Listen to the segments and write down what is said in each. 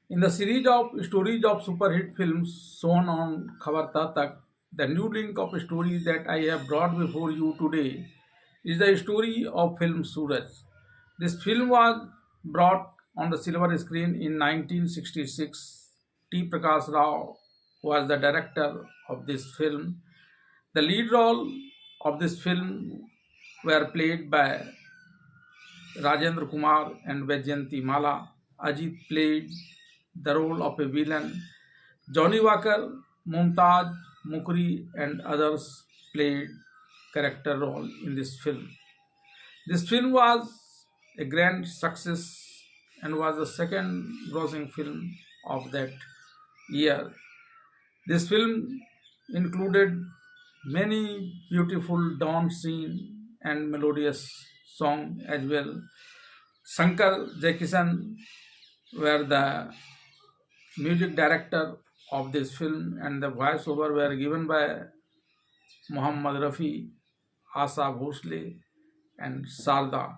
In the series of stories of super hit films shown on Khabar Tak, the new link of stories that I have brought before you today is the story of film Suraj. This film was brought on the silver screen in 1966. T. Prakash Rao was the director of this film. The lead role of this film were played by Rajendra Kumar and Vaijayanti Mala. Ajit played the role of a villain. Johnny Walker, Mumtaz, Mukri, and others played character role in this film. This film was a grand success and was the second grossing film of that year. This film included many beautiful dance scene and melodious song as well. Shankar Jaikishan were the music director of this film, and the voiceover were given by Muhammad Rafi, Asa Bhosle, and Sarda.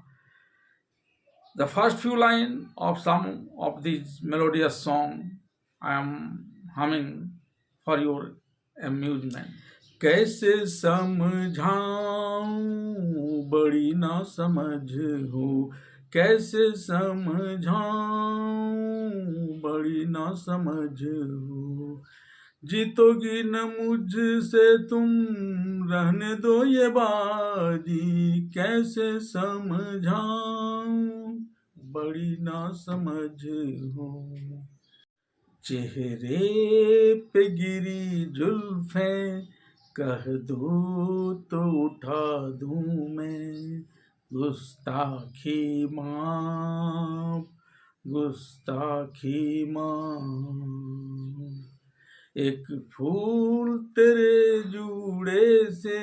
The first few lines of some of these melodious songs I am humming for your amusement. कैसे समझाऊं बड़ी ना समझ हो, कैसे समझाऊं बड़ी ना समझ हो, जीतोगी न मुझसे तुम रहने दो ये बाजी, कैसे समझाऊं बड़ी ना समझ हो, चेहरे पे गिरी जुल्फें कह दो तो उठा दूं मैं, गुस्ताखी माफ गुस्ताखी माफ, एक फूल तेरे जूड़े से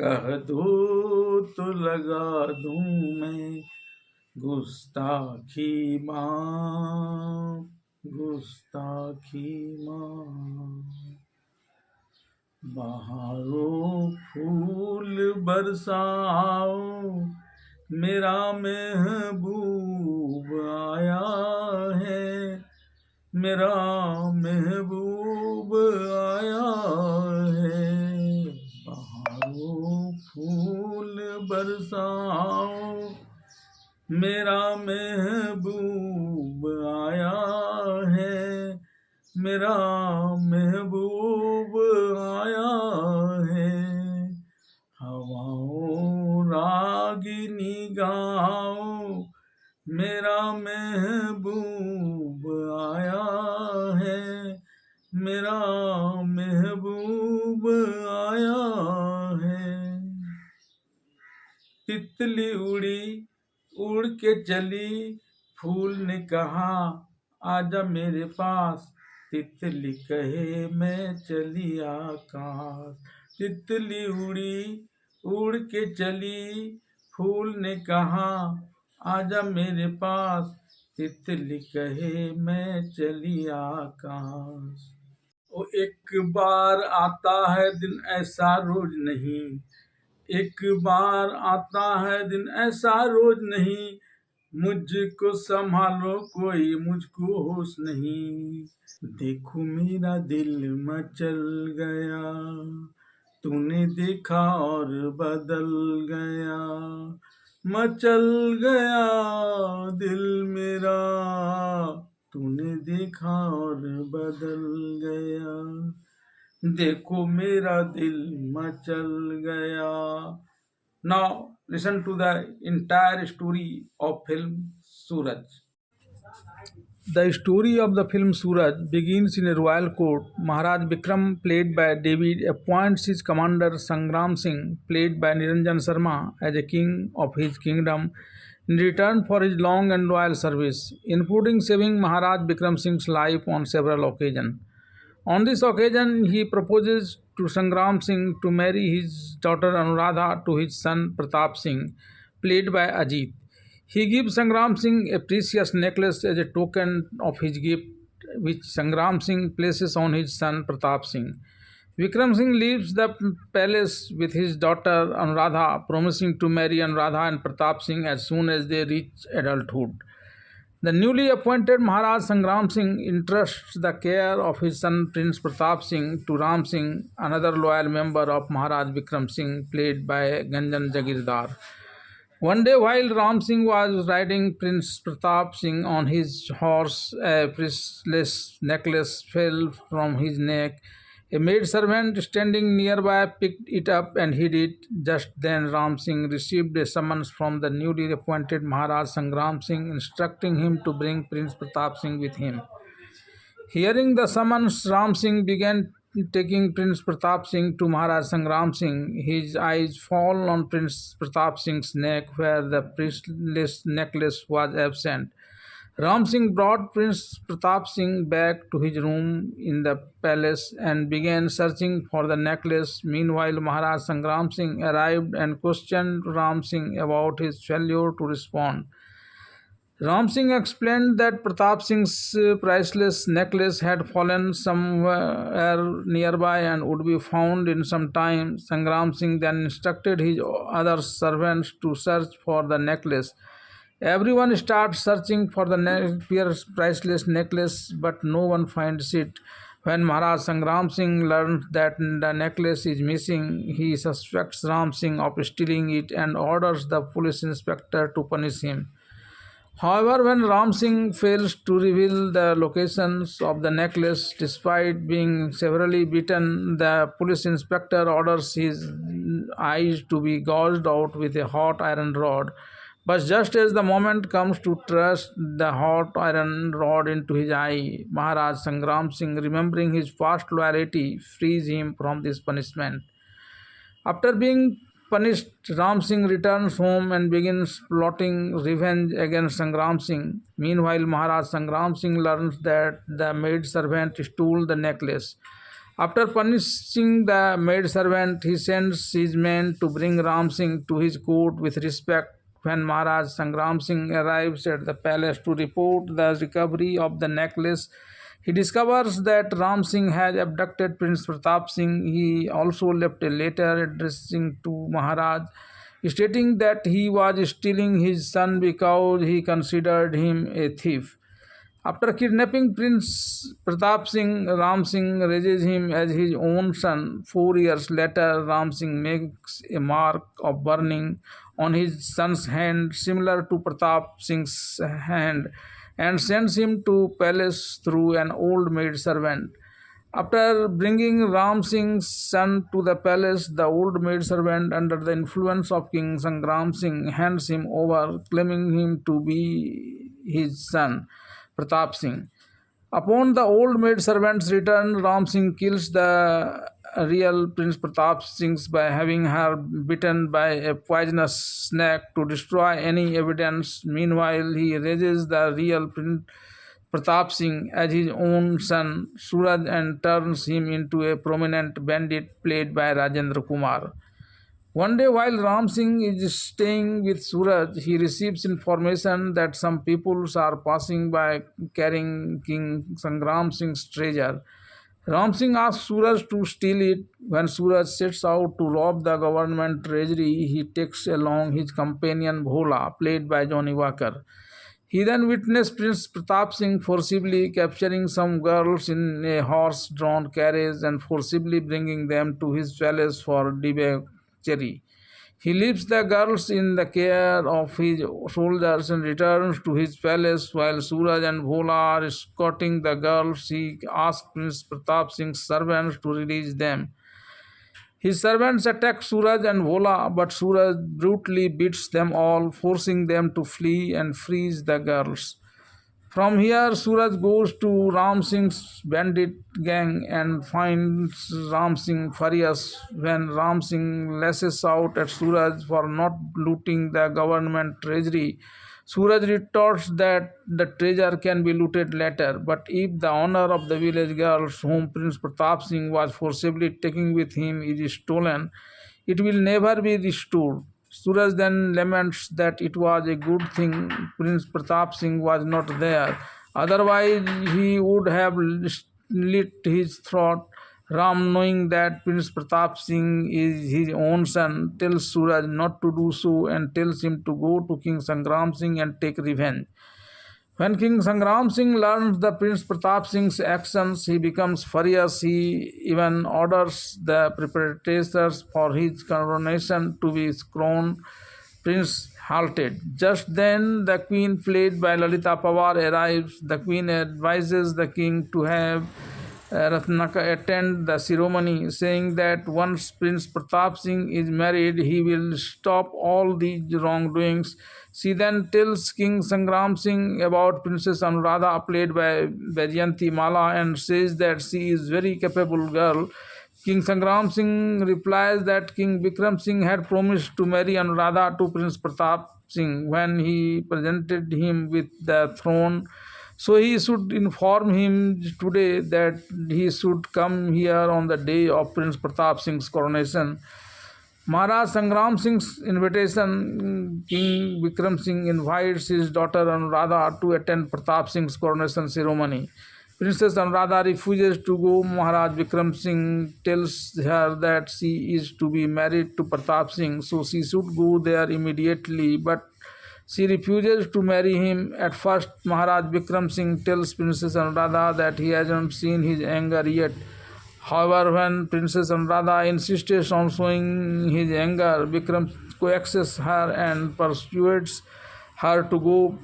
कह दो तो लगा दूं मैं, गुस्ताखी माफ गुस्ताखी माफ, बहारों फूल बरसाओ मेरा महबूब आया है, मेरा महबूब आया है, बहारों फूल बरसाओ मेरा महबूब आया है, मेरा महबूब आया है, हवाओं रागिनी गाओ मेरा महबूब आया है, मेरा महबूब आया है, तितली उड़ी उड़ के चली, फूल ने कहा आजा मेरे पास, तितली कहे मैं चली आकाश, तितली उड़ी उड़ के चली, फूल ने कहा आजा मेरे पास, तितली कहे मैं चली आकाश। ओ एक बार आता है दिन ऐसा रोज नहीं, एक बार आता है दिन ऐसा रोज नहीं, मुझको संभालो कोई मुझको होश नहीं, देखो मेरा दिल मचल गया, तूने देखा और बदल गया, मचल गया दिल मेरा, तूने देखा और बदल गया, देखो मेरा दिल मचल गया. Now listen to the entire story of film Suraj. The story of the film Suraj begins in a royal court. Maharaj Vikram, played by David, appoints his commander Sangram Singh, played by Niranjan Sharma, as a king of his kingdom in return for his long and loyal service, including saving Maharaj Vikram Singh's life on several occasions. On this occasion, he proposes to Sangram Singh to marry his daughter Anuradha to his son Pratap Singh, played by Ajit. He gives Sangram Singh a precious necklace as a token of his gift, which Sangram Singh places on his son Pratap Singh. Vikram Singh leaves the palace with his daughter Anuradha, promising to marry Anuradha and Pratap Singh as soon as they reach adulthood. The newly appointed Maharaj Sangram Singh entrusts the care of his son Prince Pratap Singh to Ram Singh, another loyal member of Maharaj Vikram Singh, played by Ganjan Jagirdar. One day, while Ram Singh was riding Prince Pratap Singh on his horse, a priceless necklace fell from his neck. A maid servant standing nearby picked it up and hid it. Just then, Ram Singh received a summons from the newly appointed Maharaj Sangram Singh instructing him to bring Prince Pratap Singh with him. Hearing the summons, Ram Singh began taking Prince Pratap Singh to Maharaj Sangram Singh. His eyes fall on Prince Pratap Singh's neck, where the priceless necklace was absent. Ram Singh brought Prince Pratap Singh back to his room in the palace and began searching for the necklace. Meanwhile, Maharaj Sangram Singh arrived and questioned Ram Singh about his failure to respond. Ram Singh explained that Pratap Singh's priceless necklace had fallen somewhere nearby and would be found in some time. Sangram Singh then instructed his other servants to search for the necklace. Everyone starts searching for the priceless necklace, but no one finds it. When Maharaj Sangram Singh learns that the necklace is missing, he suspects Ram Singh of stealing it and orders the police inspector to punish him. However, when Ram Singh fails to reveal the locations of the necklace despite being severely beaten, the police inspector orders his eyes to be gouged out with a hot iron rod. But just as the moment comes to thrust the hot iron rod into his eye, Maharaj Sangram Singh, remembering his past loyalty, frees him from this punishment. After being punished, Ram Singh returns home and begins plotting revenge against Sangram Singh. Meanwhile, Maharaj Sangram Singh learns that the maid servant stole the necklace. After punishing the maid servant, he sends his men to bring Ram Singh to his court with respect. When Maharaj Sangram Singh arrives at the palace to report the recovery of the necklace, he discovers that Ram Singh has abducted Prince Pratap Singh. He also left a letter addressing to Maharaj, stating that he was stealing his son because he considered him a thief. After kidnapping Prince Pratap Singh, Ram Singh raises him as his own son. 4 years later, Ram Singh makes a mark of burning on his son's hand, similar to Pratap Singh's hand, and sends him to palace through an old maid servant. After bringing Ram Singh's son to the palace, the old maid servant, under the influence of King Sangram Singh, hands him over, claiming him to be his son, Pratap Singh. Upon the old maid servant's return, Ram Singh kills the real Prince Pratap Singh by having her bitten by a poisonous snake to destroy any evidence. Meanwhile, he raises the real Prince Pratap Singh as his own son, Suraj, and turns him into a prominent bandit played by Rajendra Kumar. One day, while Ram Singh is staying with Suraj, he receives information that some peoples are passing by carrying King Sangram Singh's treasure. Ram Singh asks Suraj to steal it. When Suraj sets out to rob the government treasury, he takes along his companion Bhola, played by Johnny Walker. He then witnessed Prince Pratap Singh forcibly capturing some girls in a horse-drawn carriage and forcibly bringing them to his palace for debauchery. He leaves the girls in the care of his soldiers and returns to his palace. While Suraj and Bhola are escorting the girls, he asks Prince Pratap Singh's servants to release them. His servants attack Suraj and Bhola, but Suraj brutally beats them all, forcing them to flee and frees the girls. From here, Suraj goes to Ram Singh's bandit gang and finds Ram Singh furious. When Ram Singh lashes out at Suraj for not looting the government treasury, Suraj retorts that the treasure can be looted later, but if the honor of the village girls whom Prince Pratap Singh was forcibly taking with him is stolen, it will never be restored. Suraj then laments that it was a good thing Prince Pratap Singh was not there, otherwise he would have slit his throat. Ram, knowing that Prince Pratap Singh is his own son, tells Suraj not to do so and tells him to go to King Sangram Singh and take revenge. When King Sangram Singh learns the Prince Pratap Singh's actions, he becomes furious. He even orders the preparators for his coronation to be crowned. Prince halted. Just then, the queen, played by Lalita Pawar, arrives. The queen advises the king to have Ratnaka attend the ceremony, saying that once Prince Pratap Singh is married, he will stop all these wrongdoings. She then tells King Sangram Singh about Princess Anuradha, played by Vaijayanti Mala, and says that she is very capable girl. King Sangram Singh replies that King Vikram Singh had promised to marry Anuradha to Prince Pratap Singh when he presented him with the throne. So he should inform him today that he should come here on the day of Prince Pratap Singh's coronation. Maharaj Sangram Singh's invitation, King Vikram Singh invites his daughter Anuradha to attend Pratap Singh's coronation ceremony. Princess Anuradha refuses to go. Maharaj Vikram Singh tells her that she is to be married to Pratap Singh, so she should go there immediately, but she refuses to marry him. At first, Maharaj Vikram Singh tells Princess Anuradha that he hasn't seen his anger yet. However, when Princess Anuradha insists on showing his anger, Vikram coaxes her and persuades her to go.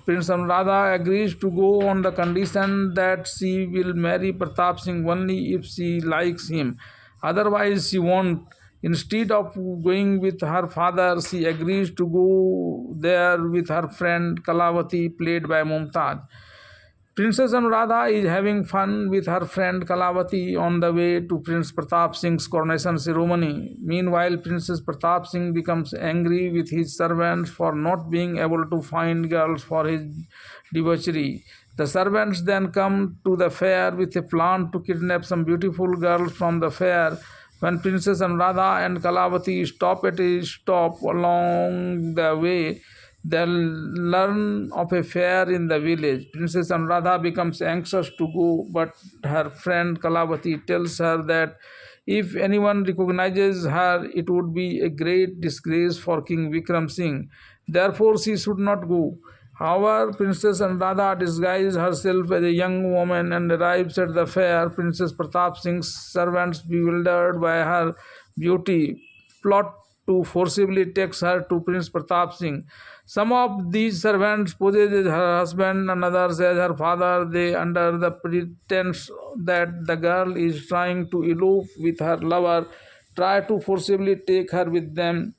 Prince Anuradha agrees to go on the condition that she will marry Pratap Singh only if she likes him. Otherwise, she won't. Instead of going with her father, she agrees to go there with her friend Kalavati, played by Mumtaz. Princess Anuradha is having fun with her friend Kalavati on the way to Prince Pratap Singh's coronation ceremony. Meanwhile, Princess Pratap Singh becomes angry with his servants for not being able to find girls for his debauchery. The servants then come to the fair with a plan to kidnap some beautiful girls from the fair. When Princess Anuradha and Kalavati stop at a stop along the way, they learn of a fair in the village. Princess Anuradha becomes anxious to go, but her friend Kalavati tells her that if anyone recognizes her, it would be a great disgrace for King Vikram Singh. Therefore, she should not go. However, Princess Anuradha disguises herself as a young woman and arrives at the fair. Princess Pratap Singh's servants, bewildered by her beauty, plot to forcibly take her to Prince Pratap Singh. Some of these servants poses as her husband and others as her father. They, under the pretense that the girl is trying to elope with her lover, try to forcibly take her with them.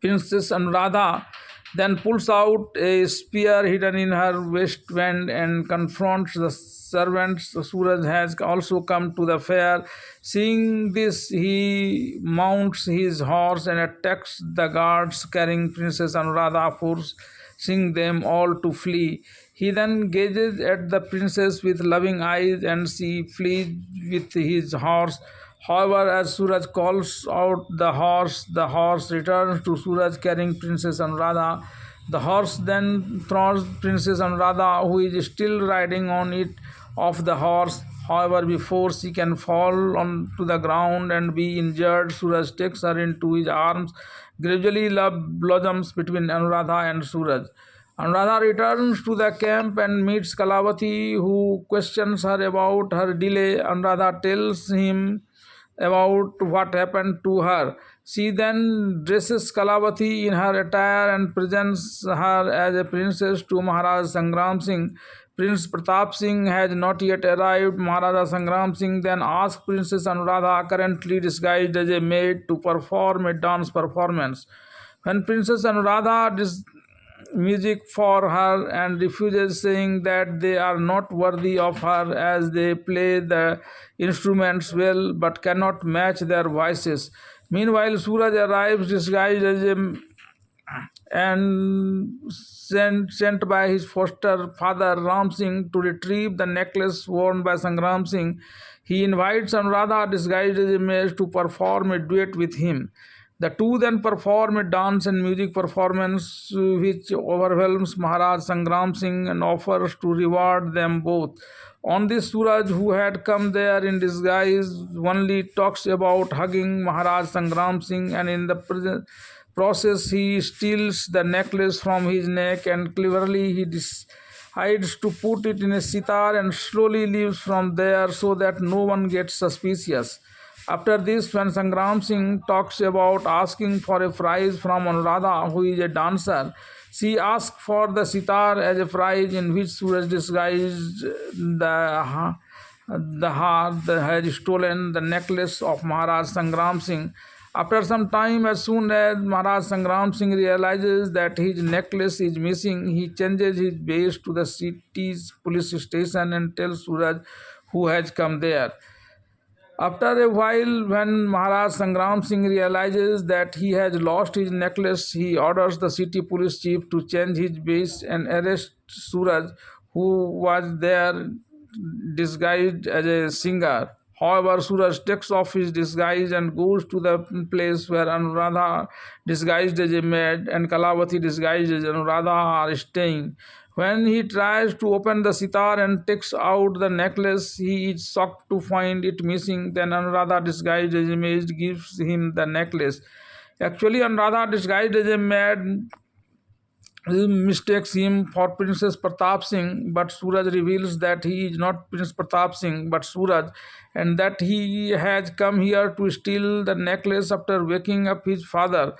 Princess Anuradha then pulls out a spear hidden in her waistband and confronts the servants. Suraj has also come to the fair. Seeing this, he mounts his horse and attacks the guards carrying Princess Anuradha, forcing them all to flee. He then gazes at the princess with loving eyes and she flees with his horse. However, as Suraj calls out the horse returns to Suraj carrying Princess Anuradha. The horse then throws Princess Anuradha, who is still riding on it, off the horse. However, before she can fall onto the ground and be injured, Suraj takes her into his arms. Gradually, love blossoms between Anuradha and Suraj. Anuradha returns to the camp and meets Kalavati, who questions her about her delay. Anuradha tells him about what happened to her. She then dresses Kalavati in her attire and presents her as a princess to Maharaja Sangram Singh. Prince Pratap Singh has not yet arrived. Maharaja Sangram Singh then asks Princess Anuradha, currently disguised as a maid, to perform a dance performance. When Princess Anuradha music for her and refuses, saying that they are not worthy of her as they play the instruments well but cannot match their voices. Meanwhile, Suraj arrives disguised as a and sent by his foster father Ram Singh to retrieve the necklace worn by Sangram Singh. He invites Anuradha disguised as a maid to perform a duet with him. The two then perform a dance and music performance which overwhelms Maharaj Sangram Singh and offers to reward them both. On this, Suraj, who had come there in disguise, only talks about hugging Maharaj Sangram Singh, and in the process he steals the necklace from his neck, and cleverly he hides to put it in a sitar and slowly leaves from there so that no one gets suspicious. After this, when Sangram Singh talks about asking for a prize from Anuradha, who is a dancer, she asks for the sitar as a prize, in which Suraj disguised the heart had stolen the necklace of Maharaj Sangram Singh. After some time, as soon as Maharaj Sangram Singh realizes that his necklace is missing, he changes his base to the city's police station and tells Suraj who has come there. After a while, when Maharaj Sangram Singh realizes that he has lost his necklace, he orders the city police chief to change his base and arrest Suraj, who was there disguised as a singer. However, Suraj takes off his disguise and goes to the place where Anuradha, disguised as a maid, and Kalavati, disguised as Anuradha, are staying. When he tries to open the sitar and takes out the necklace, he is shocked to find it missing. Then Anuradha, disguised as a maid, gives him the necklace. Actually, Anuradha, disguised as a maid, mistakes him for Princess Pratap Singh, but Suraj reveals that he is not Prince Pratap Singh but Suraj, and that he has come here to steal the necklace after waking up his father.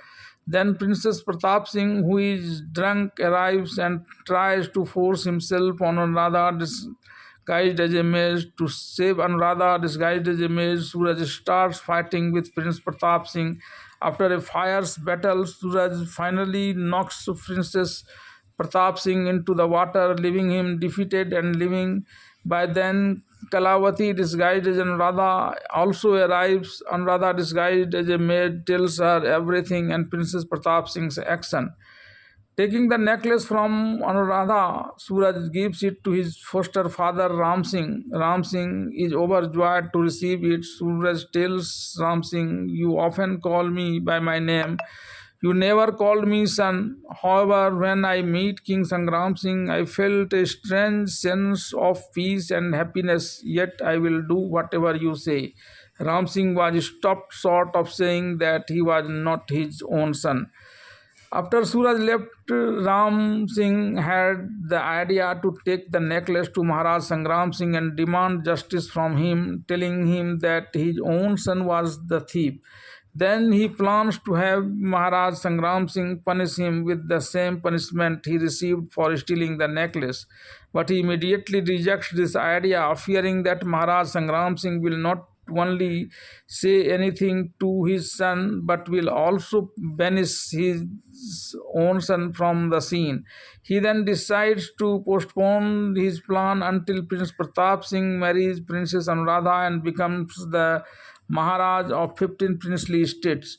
Then Princess Pratap Singh, who is drunk, arrives and tries to force himself on Anuradha, disguised as a maid. To save Anuradha, disguised as a maid, Suraj starts fighting with Prince Pratap Singh. After a fierce battle, Suraj finally knocks Princess Pratap Singh into the water, leaving him defeated and living. By then, Kalavati, disguised as Anuradha, also arrives. Anuradha, disguised as a maid, tells her everything and Princess Pratap Singh's action. Taking the necklace from Anuradha, Suraj gives it to his foster father Ram Singh. Ram Singh is overjoyed to receive it. Suraj tells Ram Singh, "You often call me by my name. You never called me son. However, when I meet King Sangram Singh, I felt a strange sense of peace and happiness. Yet I will do whatever you say." Ram Singh was stopped short of saying that he was not his own son. After Suraj left, Ram Singh had the idea to take the necklace to Maharaj Sangram Singh and demand justice from him, telling him that his own son was the thief. Then he plans to have Maharaj Sangram Singh punish him with the same punishment he received for stealing the necklace. But he immediately rejects this idea, fearing that Maharaj Sangram Singh will not only say anything to his son but will also banish his own son from the scene. He then decides to postpone his plan until Prince Pratap Singh marries Princess Anuradha and becomes the Maharaj of 15 princely states.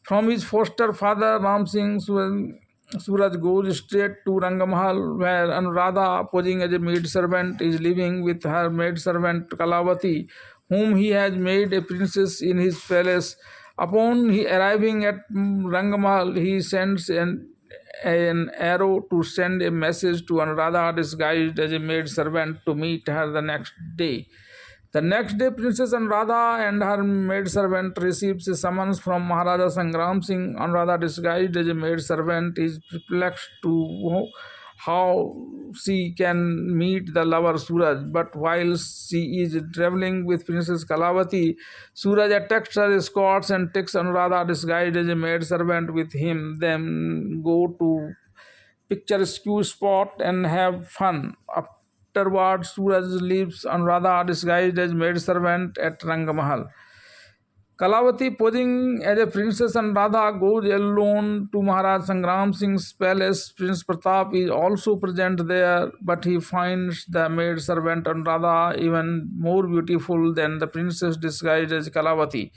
From his foster father Ram Singh, Suraj goes straight to Rangamahal, where Anuradha, posing as a maid-servant, is living with her maid-servant Kalavati, whom he has made a princess in his palace. Upon he arriving at Rangamahal, he sends an arrow to send a message to Anuradha, disguised as a maid-servant, to meet her the next day. The next day, Princess Anuradha and her maidservant receives a summons from Maharaja Sangram Singh. Anuradha, disguised as a maidservant, is perplexed to how she can meet the lover Suraj. But while she is traveling with Princess Kalavati, Suraj attacks her escorts and takes Anuradha, disguised as a maidservant, with him. Then go to picturesque spot and have fun. Afterwards, Suraj leaves Anuradha, disguised as maidservant, at Rangamahal. Kalavati, posing as a princess Anuradha, goes alone to Maharaj Sangram Singh's palace. Prince Pratap is also present there, but he finds the maidservant Anuradha even more beautiful than the princess disguised as Kalavati.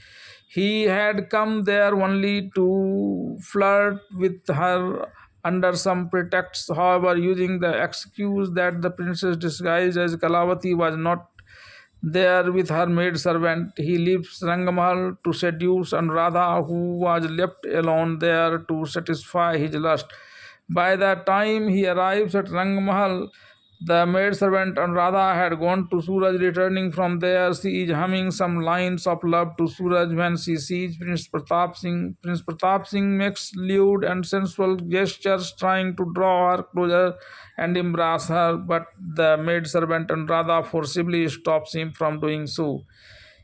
He had come there only to flirt with her under some pretext. However, using the excuse that the princess disguised as Kalavati was not there with her maid-servant, he leaves Rangamahal to seduce Anuradha, who was left alone there to satisfy his lust. By the time he arrives at Rangamahal, The maidservant Anuradha had gone to Suraj. Returning from there, she is humming some lines of love to Suraj when she sees Prince Pratap Singh. Prince Pratap Singh makes lewd and sensual gestures, trying to draw her closer and embrace her, but the maidservant Anuradha forcibly stops him from doing so.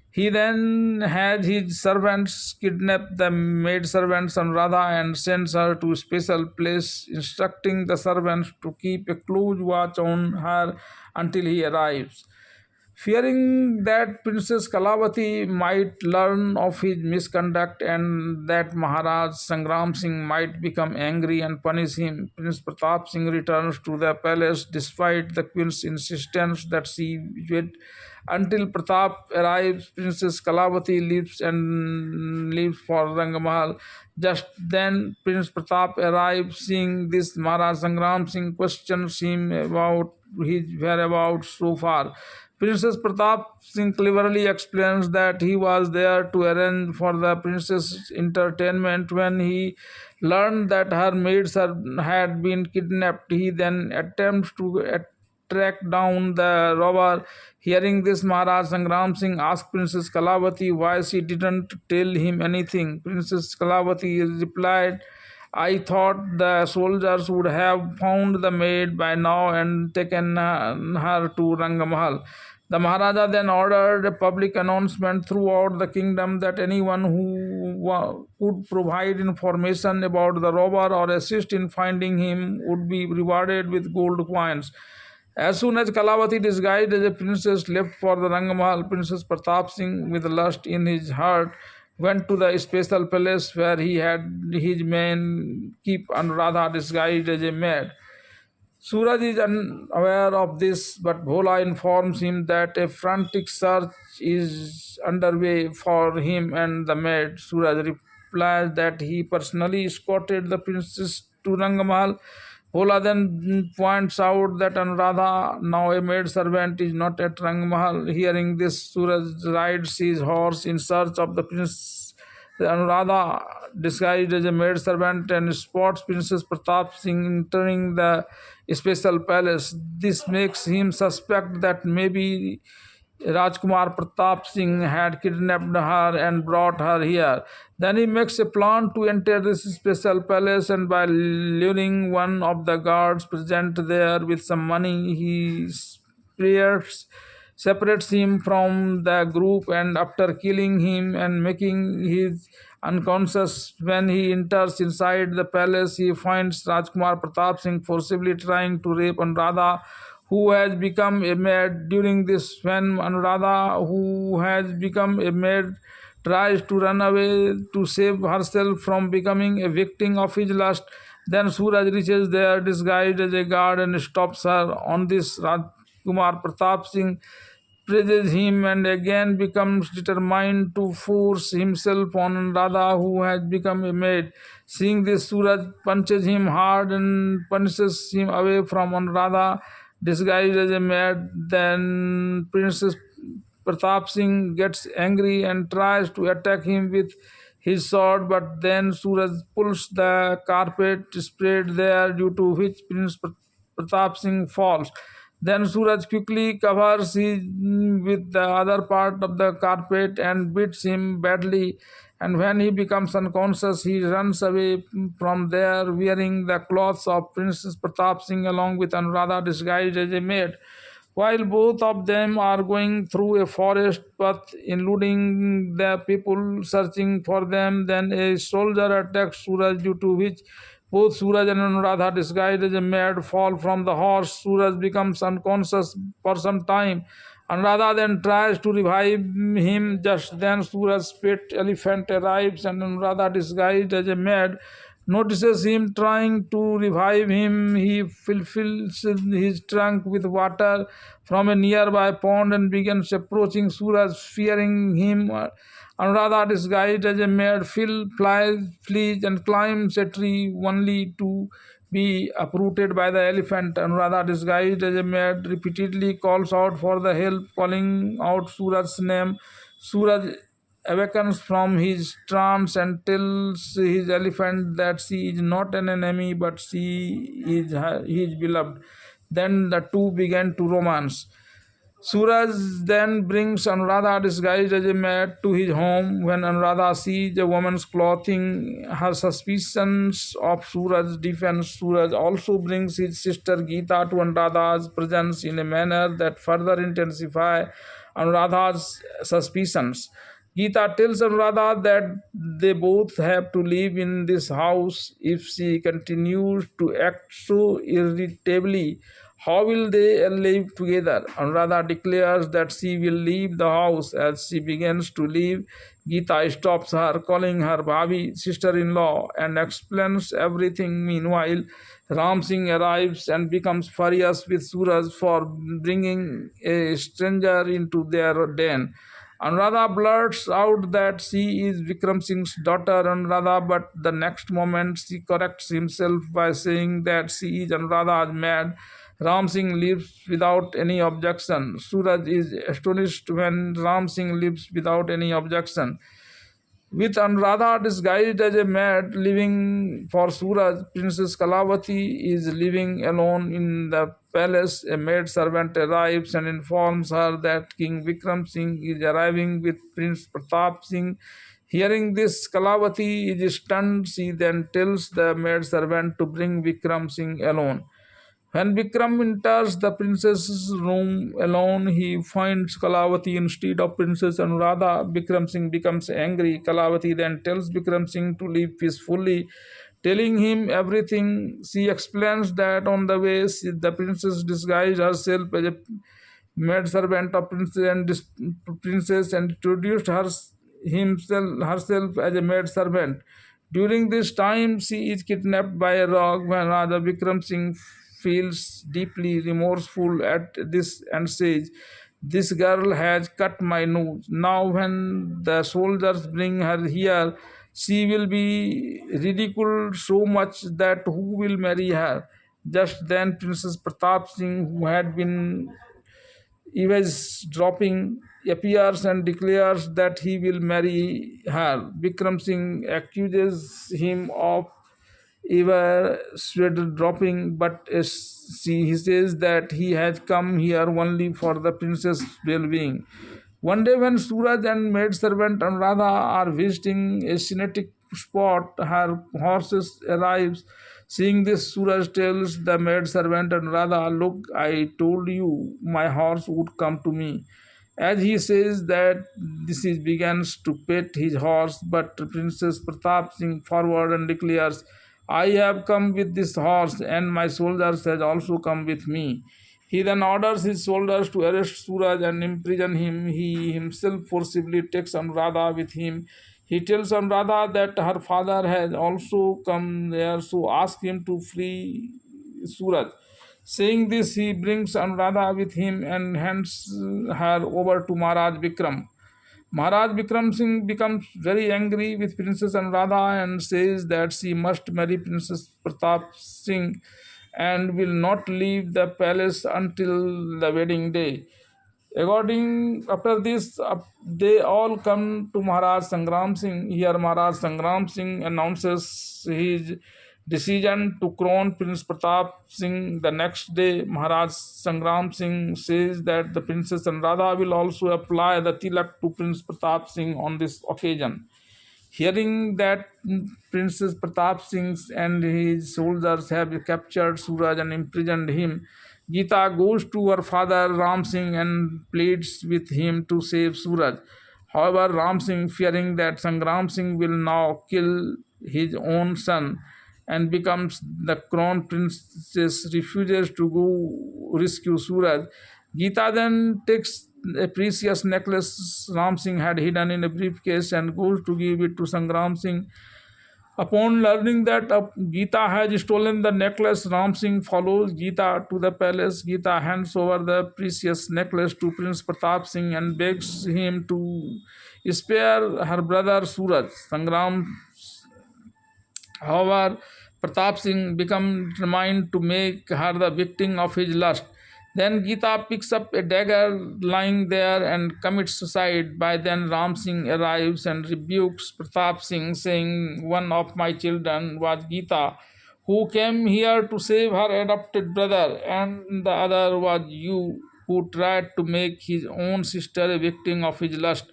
He then has his servants kidnap the maidservant Anuradha and sends her to a special place, instructing the servants to keep a close watch on her until he arrives. Fearing that Princess Kalavati might learn of his misconduct and that Maharaj Sangram Singh might become angry and punish him, Prince Pratap Singh returns to the palace despite the queen's insistence that she wait until Pratap arrives. Princess Kalavati leaves for Rangamahal. Just then, Prince Pratap arrives. Seeing this, Maharaj Sangram Singh questions him about his whereabouts so far. Princess Pratap Singh cleverly explains that he was there to arrange for the princess' entertainment. When he learned that her maids had been kidnapped, he then attempts to track down the robber. Hearing this, Maharaj Sangram Singh asked Princess Kalavati why she didn't tell him anything. Princess Kalavati replied, I thought the soldiers would have found the maid by now and taken her to Rangamahal. The Maharaja then ordered a public announcement throughout the kingdom that anyone who could provide information about the robber or assist in finding him would be rewarded with gold coins. As soon as Kalavati, disguised as a princess, left for the Rangamahal, Princess Pratap Singh, with lust in his heart, went to the special palace where he had his men keep Anuradha disguised as a maid. Suraj is unaware of this, but Bhola informs him that a frantic search is underway for him and the maid. Suraj replies that he personally escorted the princess to Rangamahal. Bhola then points out that Anuradha, now a maid servant, is not at Rangamahal. Hearing this, Suraj rides his horse in search of the princess. Anuradha, disguised as a maid servant, and spots Princess Pratap Singh entering the special palace. This makes him suspect that maybe Rajkumar Pratap Singh had kidnapped her and brought her here. Then he makes a plan to enter this special palace, and by luring one of the guards present there with some money, he separates him from the group, and after killing him and making his unconscious when he enters inside the palace, he finds Rajkumar Pratap Singh forcibly trying to rape Anuradha, who has become a maid. During this, when Anuradha, who has become a maid, tries to run away to save herself from becoming a victim of his lust, then Suraj reaches there disguised as a guard and stops her. On this, Rajkumar Pratap Singh praises him and again becomes determined to force himself on Radha, who has become a maid. Seeing this, Suraj punches him hard and punishes him away from Anuradha, disguised as a maid. Then Princess Pratap Singh gets angry and tries to attack him with his sword, but then Suraj pulls the carpet spread there, due to which Prince Pratap Singh falls. Then Suraj quickly covers him with the other part of the carpet and beats him badly. And when he becomes unconscious, he runs away from there wearing the clothes of Princess Pratap Singh along with Anuradha disguised as a maid. While both of them are going through a forest path, eluding the people searching for them, then a soldier attacks Suraj, due to which both Suraj and Anuradha, disguised as a maid, fall from the horse. Suraj becomes unconscious for some time. Anuradha then tries to revive him. Just then, Suraj's pet elephant arrives, and Anuradha, disguised as a maid, notices him trying to revive him. He fills his trunk with water from a nearby pond and begins approaching Suraj, fearing him. Anuradha, disguised as a maid, flees and climbs a tree only to be uprooted by the elephant. Anuradha, disguised as a maid, repeatedly calls out for the help, calling out Suraj's name. Suraj awakens from his trance and tells his elephant that she is not an enemy but she is his beloved. Then the two began to romance. Suraj then brings Anuradha disguised as a maid to his home. When Anuradha sees the woman's clothing, her suspicions of Suraj deepen. Suraj also brings his sister Geeta to Anuradha's presence in a manner that further intensify Anuradha's suspicions. Geeta tells Anuradha that they both have to live in this house. If she continues to act so irritably, how will they live together? Anuradha declares that she will leave the house. As she begins to leave, Geeta stops her, calling her Bhabi, sister-in-law, and explains everything. Meanwhile, Ram Singh arrives and becomes furious with Suraj for bringing a stranger into their den. Anuradha blurts out that she is Vikram Singh's daughter, Anuradha, but the next moment she corrects himself by saying that she is Anuradha's maid. Ram Singh leaves without any objection. Suraj is astonished when Ram Singh leaves without any objection. With Anuradha disguised as a maid living for Suraj, Princess Kalavati is living alone in the palace. A maid servant arrives and informs her that King Vikram Singh is arriving with Prince Pratap Singh. Hearing this, Kalavati is stunned. She then tells the maid servant to bring Vikram Singh alone. When Vikram enters the princess's room alone, he finds Kalavati instead of Princess Anuradha. Vikram Singh becomes angry. Kalavati then tells Vikram Singh to leave peacefully, telling him everything. She explains that on the way, the princess disguised herself as a maid servant of princess and introduced herself as a maid servant. During this time, she is kidnapped by a rogue. When Raja Vikram Singh feels deeply remorseful at this and says, "This girl has cut my nose. Now, when the soldiers bring her here, she will be ridiculed so much that who will marry her?" Just then, Princess Pratap Singh, who had been eavesdropping, appears and declares that he will marry her. Vikram Singh accuses him of eavesdropping, but he says that he has come here only for the princess' well-being. One day, when Suraj and maidservant Anuradha are visiting a scenic spot, her horses arrives. Seeing this, Suraj tells the maidservant Anuradha, "Look, I told you my horse would come to me." As he says that, this is begins to pet his horse, but Princess Pratap Singh forward and declares, "I have come with this horse, and my soldiers has also come with me." He then orders his soldiers to arrest Suraj and imprison him. He himself forcibly takes Anuradha with him. He tells Anuradha that her father has also come there, so ask him to free Suraj. Saying this, he brings Anuradha with him and hands her over to Maharaj Vikram. Maharaj Vikram Singh becomes very angry with Princess Anuradha and says that she must marry Princess Pratap Singh and will not leave the palace until the wedding day. According after this, they all come to Maharaj Sangram Singh. Here, Maharaj Sangram Singh announces his decision to crown Prince Pratap Singh. The next day, Maharaj Sangram Singh says that the Princess Anuradha will also apply the tilak to Prince Pratap Singh on this occasion. Hearing that Princess Pratap Singh and his soldiers have captured Suraj and imprisoned him, Geeta goes to her father Ram Singh and pleads with him to save Suraj. However, Ram Singh, fearing that Sangram Singh will now kill his own son and becomes the crown princess, refuses to go rescue Suraj. Geeta then takes a precious necklace Ram Singh had hidden in a briefcase and goes to give it to Sangram Singh. Upon learning that Geeta has stolen the necklace, Ram Singh follows Geeta to the palace. Geeta hands over the precious necklace to Prince Pratap Singh and begs him to spare her brother Suraj. Sangram, however, Pratap Singh becomes determined to make her the victim of his lust. Then Geeta picks up a dagger lying there and commits suicide. By then, Ram Singh arrives and rebukes Pratap Singh, saying, "One of my children was Geeta, who came here to save her adopted brother, and the other was you, who tried to make his own sister a victim of his lust.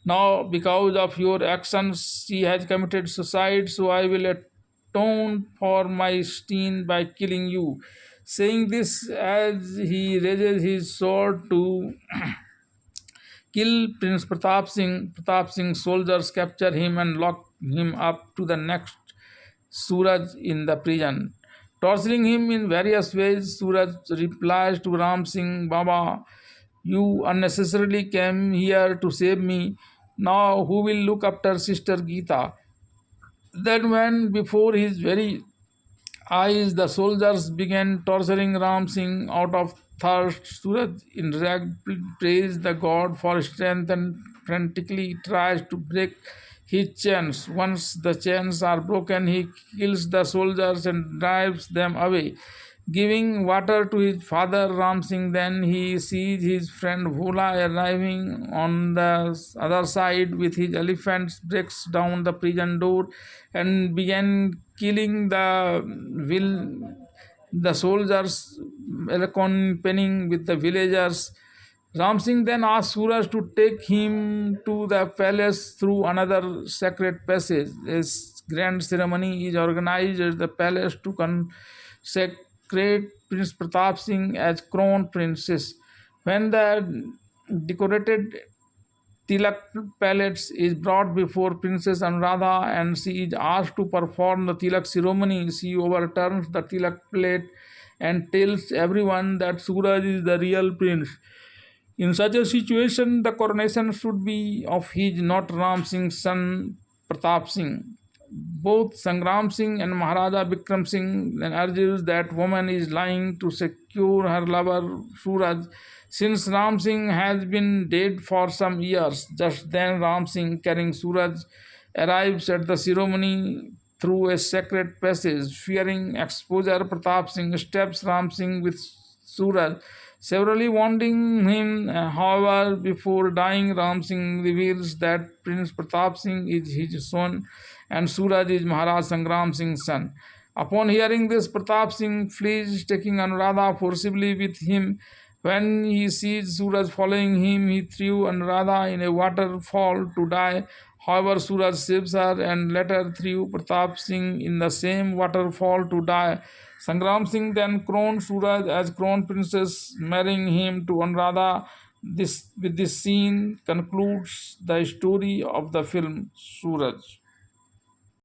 Now, because of your actions, she has committed suicide, so I will atone for my sin by killing you. Saying this, as he raises his sword to kill Prince Pratap Singh's soldiers capture him and lock him up to the next Suraj in the prison. Torturing him in various ways, Suraj replies to Ram Singh, Baba, you unnecessarily came here to save me. Now who will look after Sister Geeta? Then when before his very eyes the soldiers began torturing Ram Singh out of thirst, Suraj in rag praised the god for strength and frantically tries to break his chains. Once the chains are broken, he kills the soldiers and drives them away. Giving water to his father Ram Singh, then he sees his friend Bhola arriving on the other side with his elephants, breaks down the prison door, and began killing the soldiers, accompanying with the villagers. Ram Singh then asked Suraj to take him to the palace through another sacred passage. A grand ceremony is organized at the palace to consecrate Prince Pratap Singh as crown princess. When the decorated Tilak palette is brought before Princess Anuradha and she is asked to perform the Tilak ceremony, she overturns the Tilak plate and tells everyone that Suraj is the real prince. In such a situation, the coronation should be of his, not Ram Singh's son Pratap Singh. Both Sangram Singh and Maharaja Bikram Singh then argues that woman is lying to secure her lover Suraj, since Ram Singh has been dead for some years. Just then Ram Singh, carrying Suraj, arrives at the ceremony through a sacred passage. Fearing exposure, Pratap Singh stabs Ram Singh with Suraj, severely wounding him. However, before dying, Ram Singh reveals that Prince Pratap Singh is his son and Suraj is Maharaj Sangram Singh's son. Upon hearing this, Pratap Singh flees, taking Anuradha forcibly with him. When he sees Suraj following him, he threw Anuradha in a waterfall to die. However, Suraj saves her and later threw Pratap Singh in the same waterfall to die. Sangram Singh then crowned Suraj as crown princess, marrying him to Anuradha. This scene concludes the story of the film Suraj.